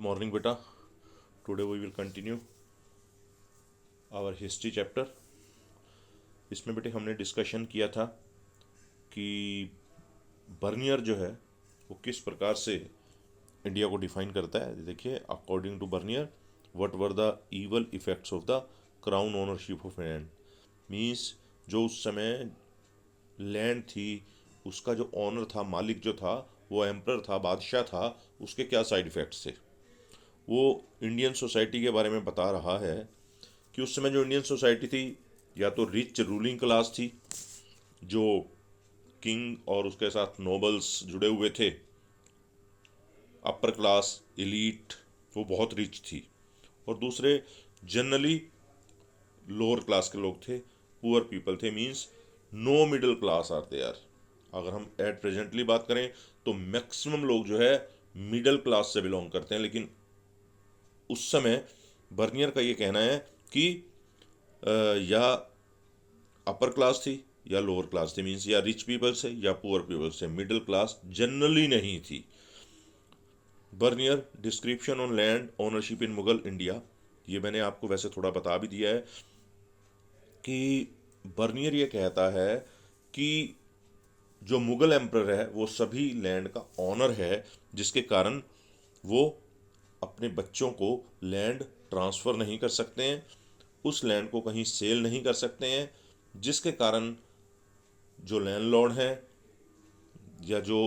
morning, beta. Today we will continue our history chapter. इसमें बेटे हमने डिस्कशन किया था कि बर्नियर जो है वो किस प्रकार से इंडिया को डिफाइन करता है. देखिए, according to Bernier, what were the evil effects of the crown ownership of land. Means जो उस समय लैंड थी, उसका जो ऑनर था, मालिक जो था, वो एम्परर था, बादशाह था, उसके क्या साइड इफ़ेक्ट्स थे. वो इंडियन सोसाइटी के बारे में बता रहा है कि उस समय जो इंडियन सोसाइटी थी, या तो रिच रूलिंग क्लास थी, जो किंग और उसके साथ नोबल्स जुड़े हुए थे. अपर क्लास, एलीट, वो बहुत रिच थी. और दूसरे जनरली लोअर क्लास के लोग थे, पुअर पीपल थे. Means no middle class are there. अगर हम एट प्रेजेंटली बात करें तो मैक्सिमम लोग जो है मिडिल क्लास से बिलोंग करते हैं. लेकिन उस समय बर्नियर का ये कहना है कि या अपर क्लास थी या लोअर क्लास थी. मीन्स या रिच पीपल से या पुअर पीपल से. मिडिल क्लास जनरली नहीं थी. Bernier description on land ownership in Mughal India, ये मैंने आपको वैसे थोड़ा बता भी दिया है कि बर्नियर ये कहता है कि जो मुगल एम्परर है वो सभी लैंड का ऑनर है, जिसके कारण वो अपने बच्चों को लैंड ट्रांसफ़र नहीं कर सकते हैं, उस लैंड को कहीं सेल नहीं कर सकते हैं, जिसके कारण जो लैंडलॉर्ड हैं या जो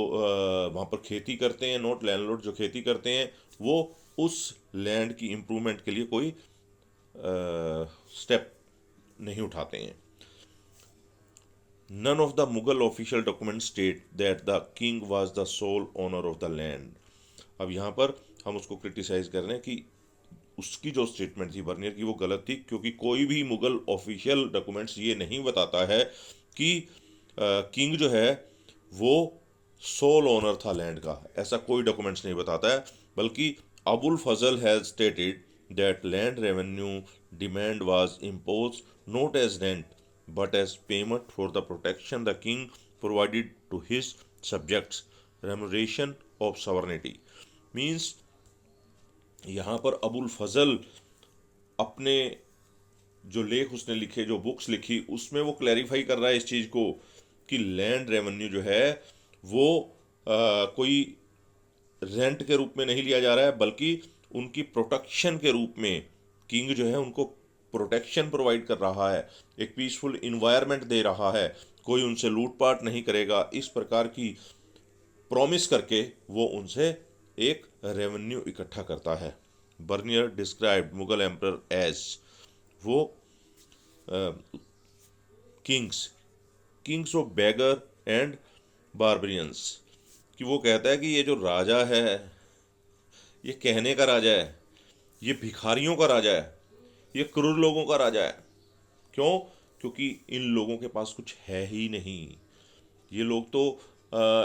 वहाँ पर खेती करते हैं, नॉट लैंडलॉर्ड, जो खेती करते हैं, वो उस लैंड की इम्प्रूवमेंट के लिए कोई स्टेप नहीं उठाते हैं. None of the Mughal official documents state that the king was the sole owner of the land. अब यहाँ पर हम उसको क्रिटिसाइज कर रहे हैं कि उसकी जो स्टेटमेंट थी बर्नियर की, वो गलत थी, क्योंकि कोई भी मुगल ऑफिशियल डॉक्यूमेंट्स ये नहीं बताता है कि किंग जो है वो सोल ओनर था लैंड का. ऐसा कोई डॉक्यूमेंट्स नहीं बताता है. बल्कि Abul Fazal has stated that land revenue demand was impose not as rent but as payment for the protection the king provided to his subjects, remuneration of sovereignty. Means यहाँ पर अबुल फजल अपने जो लेख उसने लिखे, जो बुक्स लिखी, उसमें वो क्लैरिफाई कर रहा है इस चीज़ को कि लैंड रेवेन्यू जो है वो कोई रेंट के रूप में नहीं लिया जा रहा है, बल्कि उनकी प्रोटेक्शन के रूप में किंग जो है उनको प्रोटेक्शन प्रोवाइड कर रहा है, एक पीसफुल इन्वायरमेंट दे रहा है, कोई उनसे लूटपाट नहीं करेगा, इस प्रकार की प्रॉमिस करके वो उनसे एक रेवेन्यू इकट्ठा करता है. Bernier described Mughal emperor as, वो kings of beggar and barbarians, कि वो कहता है कि ये जो राजा है ये कहने का राजा है, ये भिखारियों का राजा है, ये क्रूर लोगों का राजा है. क्यों? क्योंकि इन लोगों के पास कुछ है ही नहीं. ये लोग तो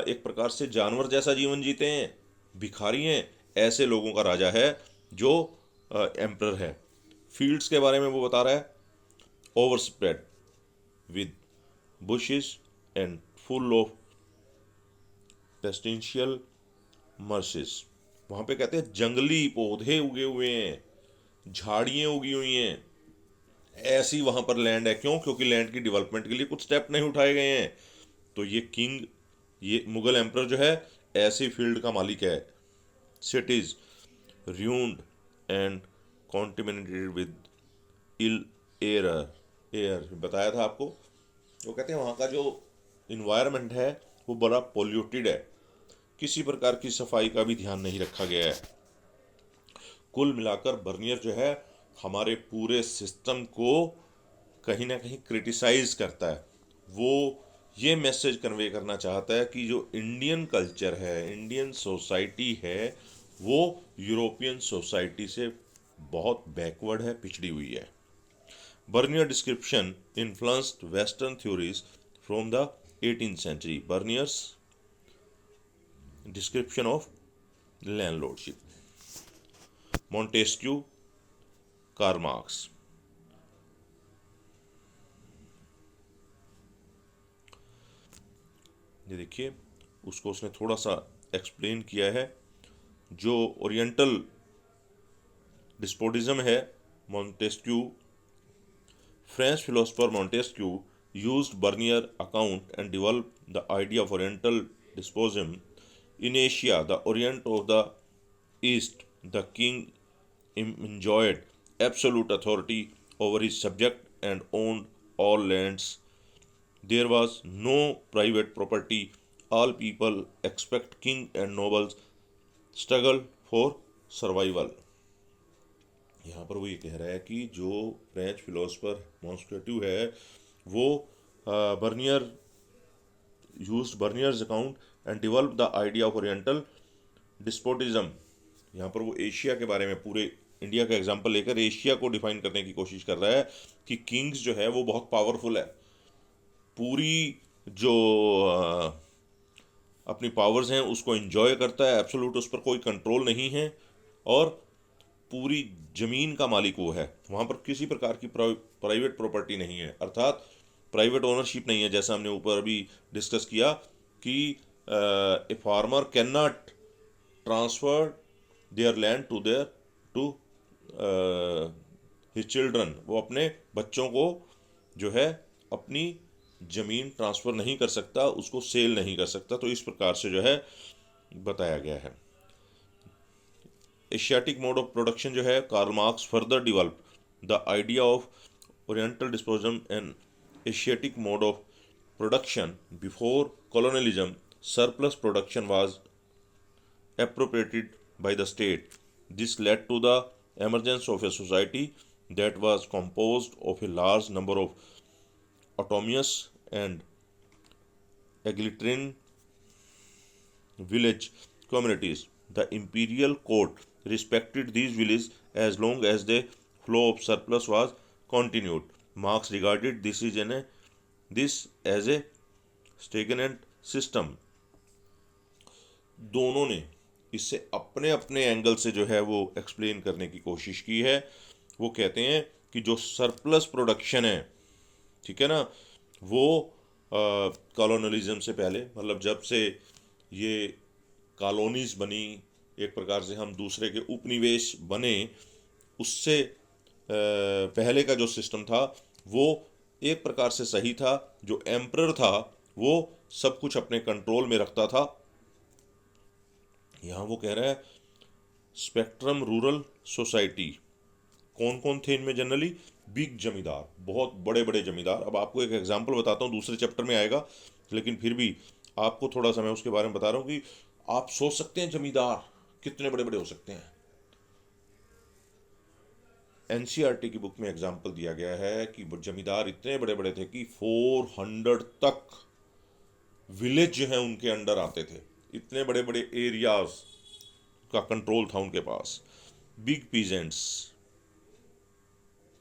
एक प्रकार से जानवर जैसा जीवन जीते हैं, भिखारी हैं. ऐसे लोगों का राजा है जो एम्परर है. फील्ड्स के बारे में वो बता रहा है, over spread with bushes and full of pestilential marshes. वहाँ पे कहते हैं जंगली पौधे उगे हुए हैं, झाड़ियाँ उगी हुई हैं. ऐसी वहाँ पर लैंड है. क्यों? क्योंकि लैंड की डेवलपमेंट के लिए कुछ स्टेप नहीं उठाए गए हैं. तो ये किंग, ये मुगल एम्परर जो है, ऐसी फील्ड का मालिक है. Cities ruined and contaminated with ill air बताया था आपको. वो कहते हैं वहाँ का जो इन्वायरमेंट है वो बड़ा पोल्यूटेड है, किसी प्रकार की सफाई का भी ध्यान नहीं रखा गया है. कुल मिलाकर बर्नियर जो है हमारे पूरे सिस्टम को कहीं ना कहीं क्रिटिसाइज करता है. वो ये मैसेज कन्वे करना चाहता है कि जो इंडियन कल्चर है, इंडियन सोसाइटी है, वो यूरोपियन सोसाइटी से बहुत बैकवर्ड है, पिछड़ी हुई है. Bernier description influenced western theories from the 18th century. Bernier's description of landlordship, Montesquieu, Karl Marx. ये देखिए, उसको उसने थोड़ा सा एक्सप्लेन किया है. जो ओरिएंटल डिस्पोटिज्म है Montesquieu, French philosopher Montesquieu used Bernier account and developed the idea of Oriental despotism. In Asia, the Orient of the East, the king enjoyed absolute authority over his subject and owned all lands. There was no private property. All people, except king and nobles, struggle for survival. यहाँ पर वो ये कह रहा है कि जो French philosopher Montesquieu है वो Bernier used Bernier's account and develop the idea of oriental despotism. यहाँ पर वो एशिया के बारे में, पूरे इंडिया का एग्जांपल लेकर एशिया को डिफाइन करने की कोशिश कर रहा है कि किंग्स जो है वो बहुत पावरफुल है, पूरी जो अपनी पावर्स हैं उसको एंजॉय करता है, एब्सोल्यूट उस पर कोई कंट्रोल नहीं है, और पूरी जमीन का मालिक वो है, वहाँ पर किसी प्रकार की प्राइवेट प्रॉपर्टी नहीं है, अर्थात प्राइवेट ओनरशिप नहीं है। जैसा हमने ऊपर अभी डिस्कस किया कि a farmer can not transfer their land to his children, वो अपने बच्चों को जो है अपनी ज़मीन ट्रांसफ़र नहीं कर सकता, उसको सेल नहीं कर सकता। तो इस प्रकार से जो है बताया गया है। एशियाटिक मोड ऑफ प्रोडक्शन जो है, Karl Marx further develop the idea of oriental despotism and Asiatic mode of production before colonialism. Surplus production was appropriated by the state. This led to the emergence of a society that was composed of a large number of autonomous and egalitarian village communities. The imperial court respected these villages as long as the flow of surplus was continued. Marx regarded this as a stagnant system. दोनों ने इससे अपने अपने angle से जो है वो explain करने की कोशिश की है। वो कहते हैं कि जो सरप्लस प्रोडक्शन है, ठीक है ना, वो कॉलोनलिज्म से पहले, मतलब जब से ये कॉलोनीज बनी, एक प्रकार से हम दूसरे के उपनिवेश बने, उससे पहले का जो सिस्टम था वो एक प्रकार से सही था। जो एम्परर था वो सब कुछ अपने कंट्रोल में रखता था। यहाँ वो कह रहा है स्पेक्ट्रम रूरल सोसाइटी, कौन कौन थे इनमें? जनरली बिग जमींदार, बहुत बड़े बड़े जमींदार। अब आपको एक एग्जांपल बताता हूँ, दूसरे चैप्टर में आएगा, लेकिन फिर भी आपको थोड़ा सा मैं उसके बारे में बता रहा हूँ कि आप सोच सकते हैं जमींदार कितने बड़े बड़े हो सकते हैं। एनसीईआरटी की बुक में एग्जाम्पल दिया गया है कि जमींदार इतने बड़े बड़े थे कि 400 तक विलेज जो है उनके अंडर आते थे, इतने बड़े बड़े एरियाज का कंट्रोल था उनके पास। बिग पीजेंट्स,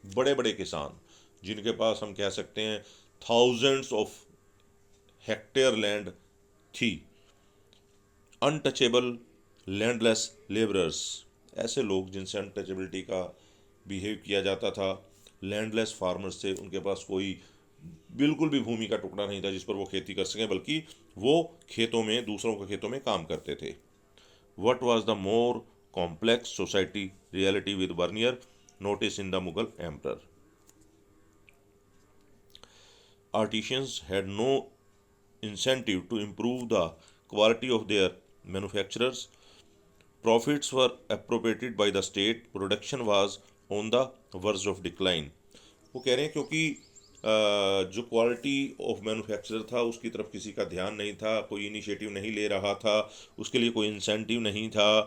बड़े बड़े किसान, जिनके पास हम कह सकते हैं थाउजेंड्स ऑफ हेक्टेयर लैंड थी। अनटचेबल लैंडलेस लेबरर्स, ऐसे लोग जिनसे अनटचेबिलिटी का बिहेव किया जाता था। लैंडलेस फार्मर्स थे, उनके पास कोई बिल्कुल भी भूमि का टुकड़ा नहीं था जिस पर वो खेती कर सकें, बल्कि वो खेतों में, दूसरों के खेतों में काम करते थे। What was the more complex society reality with Bernier noticed in the Mughal emperor? Artisans had no incentive to improve the quality of their manufactures. Profits were appropriated by the state. Production was on the verge of decline. वो कह रहे हैं क्योंकि जो quality of manufacturer था उसकी तरफ किसी का ध्यान नहीं था, कोई इनिशिएटिव नहीं ले रहा था, उसके लिए कोई इंसेंटिव नहीं था।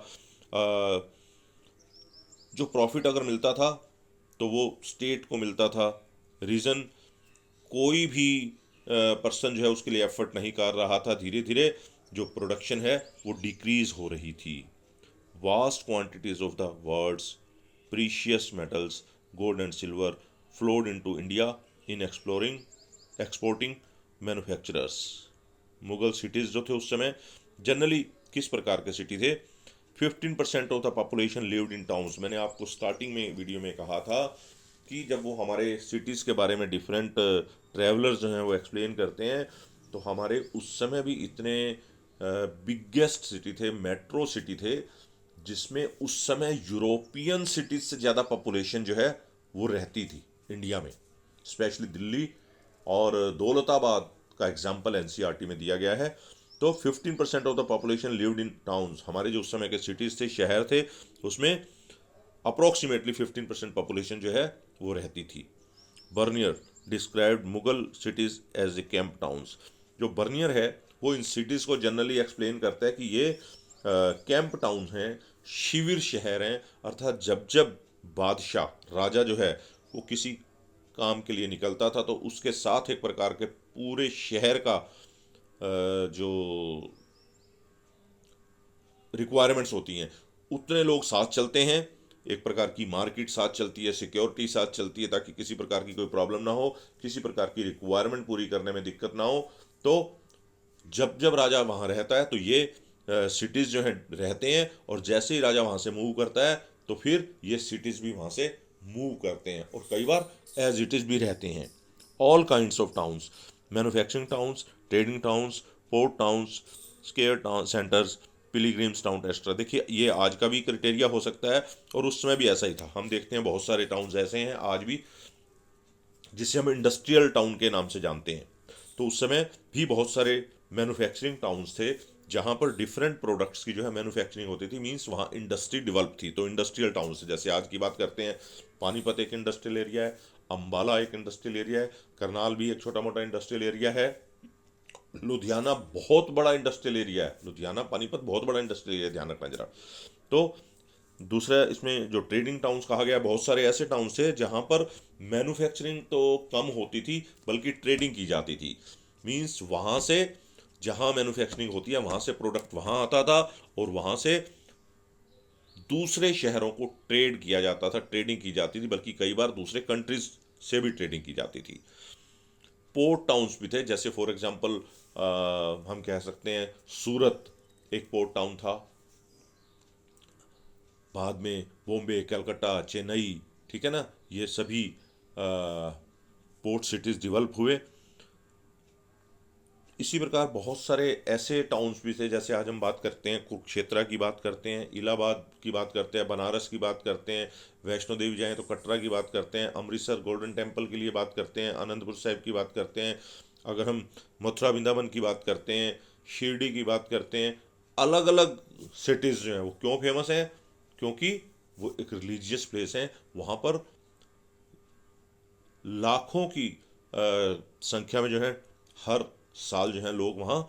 जो प्रॉफिट अगर मिलता था तो वो स्टेट को मिलता था। रीज़न, कोई भी पर्सन जो है उसके लिए एफर्ट नहीं कर रहा था। धीरे धीरे जो प्रोडक्शन है वो डिक्रीज हो रही थी। Vast quantities of the world's precious metals, gold and silver flowed into India in exporting manufacturers. Mughal cities जो थे उस समय जनरली किस प्रकार के सिटी थे? 15% of the population lived in towns. मैंने आपको स्टार्टिंग में वीडियो में कहा था कि जब वो हमारे सिटीज़ के बारे में डिफरेंट ट्रैवलर्स जो हैं वो एक्सप्लेन करते हैं, तो हमारे उस समय भी इतने बिगेस्ट सिटी थे, मेट्रो सिटी थे, जिसमें उस समय यूरोपियन सिटीज से ज़्यादा पॉपुलेशन जो है वो रहती थी इंडिया में, स्पेशली दिल्ली और दौलताबाद का एग्जाम्पल एनसीईआरटी में दिया गया है। तो 15% of the population lived in towns, हमारे जो उस समय के सिटीज़ थे, शहर थे, उसमें अप्रोक्सीमेटली 15% पॉपुलेशन जो है वो रहती थी। Bernier described Mughal cities as a camp towns. जो बर्नियर है वो इन सिटीज़ को जनरली एक्सप्लेन करता है कि ये कैंप टाउन हैं, शिविर शहर हैं, अर्थात जब जब बादशाह, राजा जो है वो किसी काम के लिए निकलता था तो उसके साथ एक प्रकार के पूरे शहर का जो रिक्वायरमेंट्स होती हैं उतने लोग साथ चलते हैं, एक प्रकार की मार्केट साथ चलती है, सिक्योरिटी साथ चलती है, ताकि किसी प्रकार की कोई प्रॉब्लम ना हो, किसी प्रकार की रिक्वायरमेंट पूरी करने में दिक्कत ना हो। तो जब जब राजा वहाँ रहता है तो ये सिटीज़ जो हैं रहते हैं, और जैसे ही राजा वहाँ से मूव करता है तो फिर ये सिटीज़ भी वहाँ से मूव करते हैं, और कई बार एज इट इज़ भी रहते हैं। All kinds of towns, manufacturing towns, trading towns, port towns, sacred town centres, pilgrims town extra. देखिए ये आज का भी क्राइटेरिया हो सकता है और उस समय भी ऐसा ही था। हम देखते हैं बहुत सारे टाउन्स ऐसे हैं आज भी जिसे हम इंडस्ट्रियल टाउन के नाम से जानते हैं। तो उस समय भी बहुत सारे मैन्युफैक्चरिंग टाउन्स थे जहाँ पर डिफरेंट प्रोडक्ट्स की जो है मैन्युफैक्चरिंग होती थी, मींस वहाँ इंडस्ट्री डेवलप थी। तो इंडस्ट्रियल टाउन से जैसे आज की बात करते हैं, पानीपत एक इंडस्ट्रियल एरिया है, अम्बाला एक इंडस्ट्रियल एरिया है, करनाल भी एक छोटा मोटा इंडस्ट्रियल एरिया है, लुधियाना बहुत बड़ा इंडस्ट्रियल एरिया है, लुधियाना पानीपत बहुत बड़ा इंडस्ट्रियल एरिया, ध्यान रखना जरा। तो दूसरा इसमें जो ट्रेडिंग टाउन्स कहा गया, बहुत सारे ऐसे टाउन्स थे जहाँ पर मैन्युफैक्चरिंग तो कम होती थी बल्कि ट्रेडिंग की जाती थी। मींस वहाँ से जहाँ मैन्युफैक्चरिंग होती है वहाँ से प्रोडक्ट वहाँ आता था और वहाँ से दूसरे शहरों को ट्रेड किया जाता था, ट्रेडिंग की जाती थी, बल्कि कई बार दूसरे कंट्रीज से भी ट्रेडिंग की जाती थी। पोर्ट टाउन्स भी थे, जैसे फॉर एग्जांपल हम कह सकते हैं सूरत एक पोर्ट टाउन था, बाद में बॉम्बे, कलकत्ता, चेन्नई, ठीक है ना, ये सभी पोर्ट सिटीज़ डेवलप हुए। इसी प्रकार बहुत सारे ऐसे टाउन्स भी थे, जैसे आज हम बात करते हैं कुरुक्षेत्र की बात करते हैं, इलाहाबाद की बात करते हैं, बनारस की बात करते हैं, वैष्णो देवी जाएँ तो कटरा की बात करते हैं, अमृतसर गोल्डन टेम्पल के लिए बात करते हैं, आनंदपुर साहिब की बात करते हैं, अगर हम मथुरा वृंदावन की बात करते हैं, शिरडी की बात करते हैं। अलग अलग सिटीज़ जो हैं वो क्यों फेमस हैं? क्योंकि वो एक रिलीजियस प्लेस है, वहाँ पर लाखों की संख्या में जो है हर साल जो है लोग वहाँ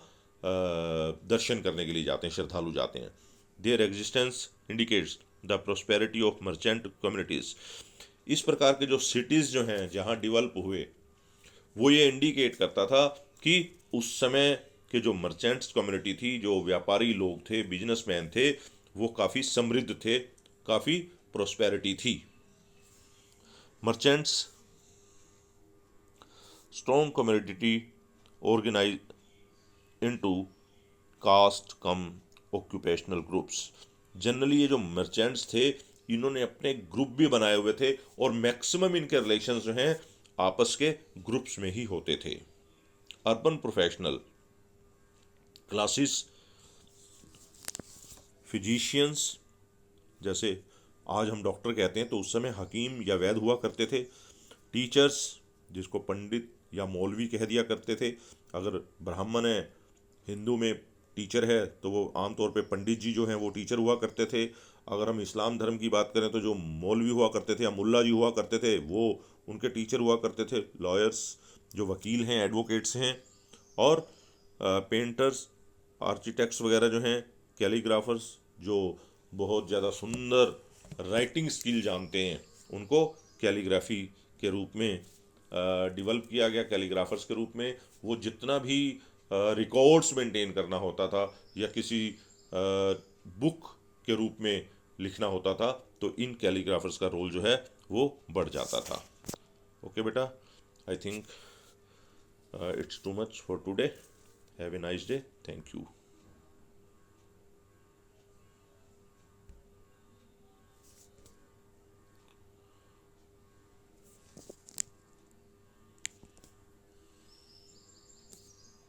दर्शन करने के लिए जाते हैं, श्रद्धालु जाते हैं। There existence indicates the prosperity of merchant communities. इस प्रकार के जो सिटीज़ जो हैं जहाँ डेवलप हुए, वो ये इंडिकेट करता था कि उस समय के जो मर्चेंट्स कम्युनिटी थी, जो व्यापारी लोग थे, बिजनेसमैन थे, वो काफ़ी समृद्ध थे, काफ़ी प्रोस्पेरिटी थी। Merchants strong community organise into caste cum occupational groups. Generally ये जो मर्चेंट्स थे इन्होंने अपने ग्रुप भी बनाए हुए थे और मैक्सिमम इनके रिलेशंस जो हैं आपस के ग्रुप्स में ही होते थे। अर्बन प्रोफेशनल क्लासेस, फिजिशियंस, जैसे आज हम डॉक्टर कहते हैं तो उस समय हकीम या वैद्य हुआ करते थे। टीचर्स, जिसको पंडित या मौलवी कह दिया करते थे। अगर ब्राह्मण है, हिंदू में टीचर है, तो वो आमतौर पे पंडित जी जो हैं वो टीचर हुआ करते थे। अगर हम इस्लाम धर्म की बात करें तो जो मौलवी हुआ करते थे या मुल्ला जी हुआ करते थे वो उनके टीचर हुआ करते थे। लॉयर्स, जो वकील हैं, एडवोकेट्स हैं, और पेंटर्स, आर्किटेक्ट्स वगैरह जो हैं, कैलीग्राफर्स, जो बहुत ज़्यादा सुंदर राइटिंग स्किल जानते हैं, उनको कैलीग्राफी के रूप में डेवलप किया गया। कैलीग्राफर्स के रूप में वो जितना भी रिकॉर्ड्स मेंटेन करना होता था या किसी बुक के रूप में लिखना होता था, तो इन कैलीग्राफर्स का रोल जो है वो बढ़ जाता था। ओके बेटा, I think it's too much for today. Have a nice day. Thank you.